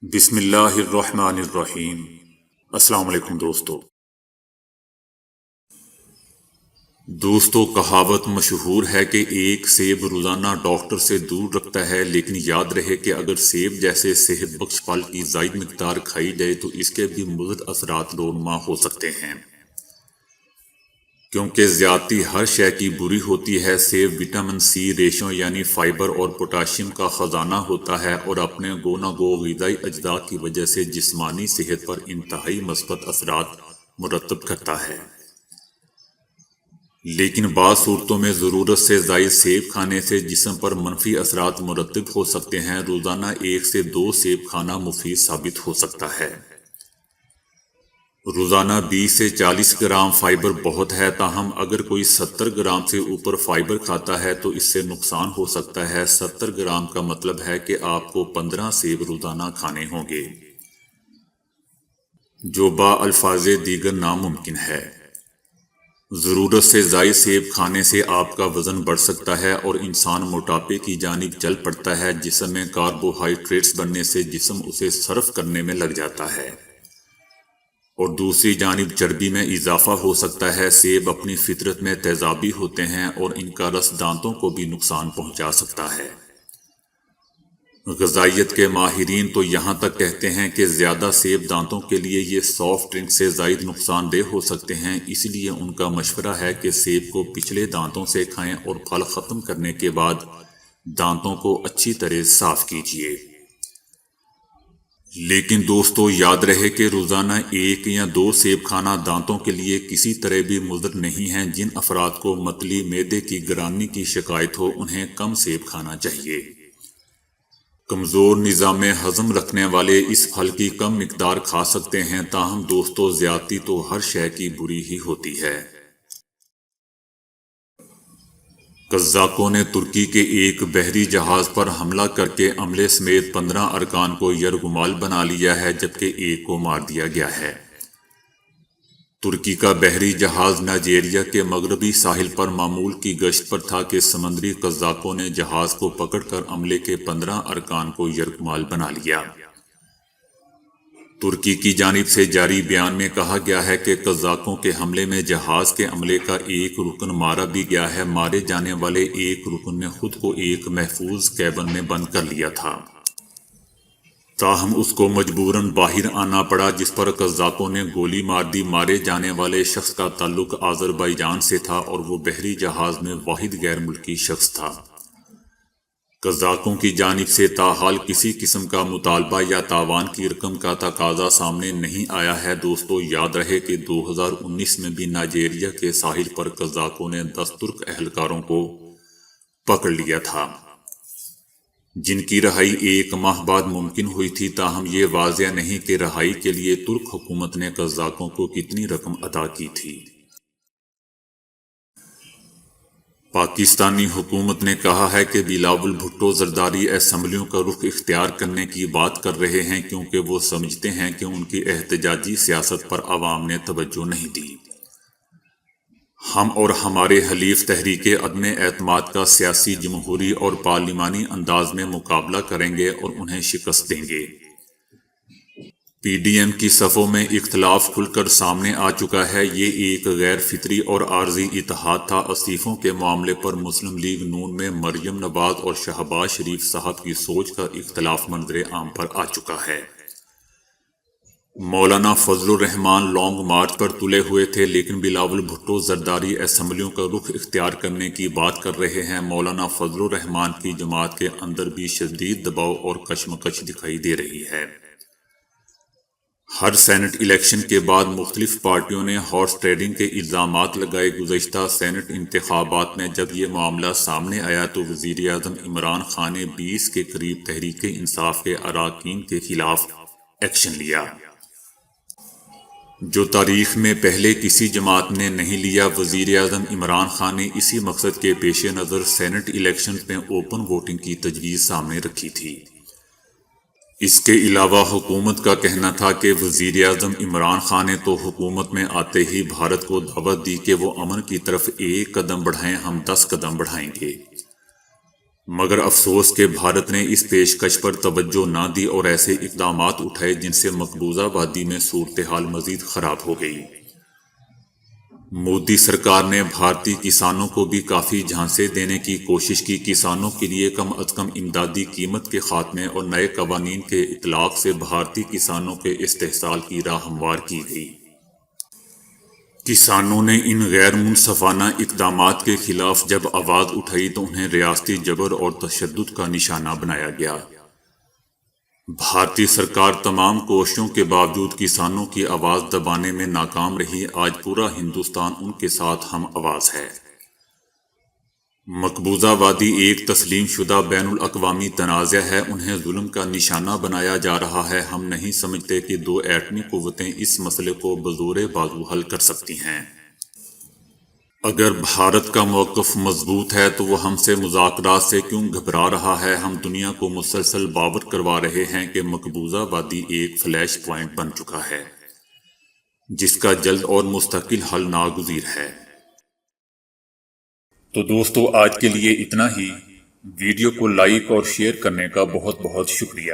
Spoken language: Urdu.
بسم اللہ الرحمن الرحیم۔ السلام علیکم دوستو کہاوت مشہور ہے کہ ایک سیب روزانہ ڈاکٹر سے دور رکھتا ہے، لیکن یاد رہے کہ اگر سیب جیسے صحت بخش پھل کی زائد مقدار کھائی جائے تو اس کے بھی مضر اثرات رونما ہو سکتے ہیں، کیونکہ زیادتی ہر شے کی بری ہوتی ہے۔ سیب وٹامن سی، ریشوں یعنی فائبر اور پوٹاشیم کا خزانہ ہوتا ہے اور اپنے گو نہ گو غذائی اجزاء کی وجہ سے جسمانی صحت پر انتہائی مثبت اثرات مرتب کرتا ہے، لیکن بعض صورتوں میں ضرورت سے زائد سیب کھانے سے جسم پر منفی اثرات مرتب ہو سکتے ہیں۔ روزانہ 1 سے 2 سیب کھانا مفید ثابت ہو سکتا ہے۔ روزانہ 20 سے 40 گرام فائبر بہت ہے، تاہم اگر کوئی 70 گرام سے اوپر فائبر کھاتا ہے تو اس سے نقصان ہو سکتا ہے۔ 70 گرام کا مطلب ہے کہ آپ کو 15 سیب روزانہ کھانے ہوں گے، جو الفاظ دیگر ناممکن ہے۔ ضرورت سے زائد سیب کھانے سے آپ کا وزن بڑھ سکتا ہے اور انسان موٹاپے کی جانب چل پڑتا ہے۔ جسم میں کاربوہائیڈریٹس بننے سے جسم اسے صرف کرنے میں لگ جاتا ہے اور دوسری جانب چربی میں اضافہ ہو سکتا ہے۔ سیب اپنی فطرت میں تیزابی ہوتے ہیں اور ان کا رس دانتوں کو بھی نقصان پہنچا سکتا ہے۔ غذائیت کے ماہرین تو یہاں تک کہتے ہیں کہ زیادہ سیب دانتوں کے لیے یہ سافٹ ڈرنک سے زائد نقصان دہ ہو سکتے ہیں، اس لیے ان کا مشورہ ہے کہ سیب کو پچھلے دانتوں سے کھائیں اور پھل ختم کرنے کے بعد دانتوں کو اچھی طرح صاف کیجیے۔ لیکن دوستو یاد رہے کہ روزانہ 1 یا 2 سیب کھانا دانتوں کے لیے کسی طرح بھی مضر نہیں ہے۔ جن افراد کو متلی معدے کی گرانی کی شکایت ہو انہیں کم سیب کھانا چاہیے۔ کمزور نظام ہضم رکھنے والے اس پھل کی کم مقدار کھا سکتے ہیں، تاہم دوستو زیادتی تو ہر شے کی بری ہی ہوتی ہے۔ قزاقوں نے ترکی کے ایک بحری جہاز پر حملہ کر کے عملے سمیت 15 ارکان کو یرغمال بنا لیا ہے، جبکہ ایک کو مار دیا گیا ہے۔ ترکی کا بحری جہاز نائجیریا کے مغربی ساحل پر معمول کی گشت پر تھا کہ سمندری قزاقوں نے جہاز کو پکڑ کر عملے کے 15 ارکان کو یرغمال بنا لیا۔ ترکی کی جانب سے جاری بیان میں کہا گیا ہے کہ قزاقوں کے حملے میں جہاز کے عملے کا ایک رکن مارا بھی گیا ہے۔ مارے جانے والے ایک رکن نے خود کو ایک محفوظ کیبن میں بند کر لیا تھا، تاہم اس کو مجبوراً باہر آنا پڑا، جس پر قزاقوں نے گولی مار دی۔ مارے جانے والے شخص کا تعلق آذربائیجان سے تھا اور وہ بحری جہاز میں واحد غیر ملکی شخص تھا۔ قزاقوں کی جانب سے تاحال کسی قسم کا مطالبہ یا تاوان کی رقم کا تقاضا سامنے نہیں آیا ہے۔ دوستو یاد رہے کہ 2019 میں بھی نائجیریا کے ساحل پر قزاقوں نے 10 ترک اہلکاروں کو پکڑ لیا تھا، جن کی رہائی 1 ماہ بعد ممکن ہوئی تھی، تاہم یہ واضح نہیں کہ رہائی کے لیے ترک حکومت نے قزاقوں کو کتنی رقم ادا کی تھی۔ پاکستانی حکومت نے کہا ہے کہ بلاول بھٹو زرداری اسمبلیوں کا رخ اختیار کرنے کی بات کر رہے ہیں، کیونکہ وہ سمجھتے ہیں کہ ان کی احتجاجی سیاست پر عوام نے توجہ نہیں دی۔ ہم اور ہمارے حلیف تحریک عدم اعتماد کا سیاسی، جمہوری اور پارلیمانی انداز میں مقابلہ کریں گے اور انہیں شکست دیں گے۔ پی ڈی ایم کی صفوں میں اختلاف کھل کر سامنے آ چکا ہے۔ یہ ایک غیر فطری اور عارضی اتحاد تھا۔ استعفوں کے معاملے پر مسلم لیگ نون میں مریم نواز اور شہباز شریف صاحب کی سوچ کا اختلاف منظر عام پر آ چکا ہے۔ مولانا فضل الرحمان لانگ مارچ پر تلے ہوئے تھے، لیکن بلاول بھٹو زرداری اسمبلیوں کا رخ اختیار کرنے کی بات کر رہے ہیں۔ مولانا فضل الرحمان کی جماعت کے اندر بھی شدید دباؤ اور کشمکش دکھائی دے رہی ہے۔ ہر سینٹ الیکشن کے بعد مختلف پارٹیوں نے ہارس ٹریڈنگ کے الزامات لگائے۔ گزشتہ سینٹ انتخابات میں جب یہ معاملہ سامنے آیا تو وزیر اعظم عمران خان نے 20 کے قریب تحریک انصاف کے اراکین کے خلاف ایکشن لیا، جو تاریخ میں پہلے کسی جماعت نے نہیں لیا۔ وزیر اعظم عمران خان نے اسی مقصد کے پیش نظر سینٹ الیکشنز میں اوپن ووٹنگ کی تجویز سامنے رکھی تھی۔ اس کے علاوہ حکومت کا کہنا تھا کہ وزیر اعظم عمران خان نے تو حکومت میں آتے ہی بھارت کو دعوت دی کہ وہ امن کی طرف 1 قدم بڑھائیں، ہم 10 قدم بڑھائیں گے۔ مگر افسوس کہ بھارت نے اس پیشکش پر توجہ نہ دی اور ایسے اقدامات اٹھائے جن سے مقبوضہ وادی میں صورتحال مزید خراب ہو گئی۔ مودی سرکار نے بھارتی کسانوں کو بھی کافی جھانسے دینے کی کوشش کی۔ کسانوں کے لیے کم از کم امدادی قیمت کے خاتمے اور نئے قوانین کے اطلاق سے بھارتی کسانوں کے استحصال کی راہ ہموار کی گئی۔ کسانوں نے ان غیر منصفانہ اقدامات کے خلاف جب آواز اٹھائی تو انہیں ریاستی جبر اور تشدد کا نشانہ بنایا گیا۔ بھارتی سرکار تمام کوششوں کے باوجود کسانوں کی آواز دبانے میں ناکام رہی۔ آج پورا ہندوستان ان کے ساتھ ہم آواز ہے۔ مقبوضہ وادی ایک تسلیم شدہ بین الاقوامی تنازع ہے، انہیں ظلم کا نشانہ بنایا جا رہا ہے۔ ہم نہیں سمجھتے کہ دو ایٹمی قوتیں اس مسئلے کو بزور بازو حل کر سکتی ہیں۔ اگر بھارت کا موقف مضبوط ہے تو وہ ہم سے مذاکرات سے کیوں گھبرا رہا ہے؟ ہم دنیا کو مسلسل باور کروا رہے ہیں کہ مقبوضہ وادی ایک فلیش پوائنٹ بن چکا ہے جس کا جلد اور مستقل حل ناگزیر ہے۔ تو دوستو، آج کے لیے اتنا ہی۔ ویڈیو کو لائک اور شیئر کرنے کا بہت بہت شکریہ۔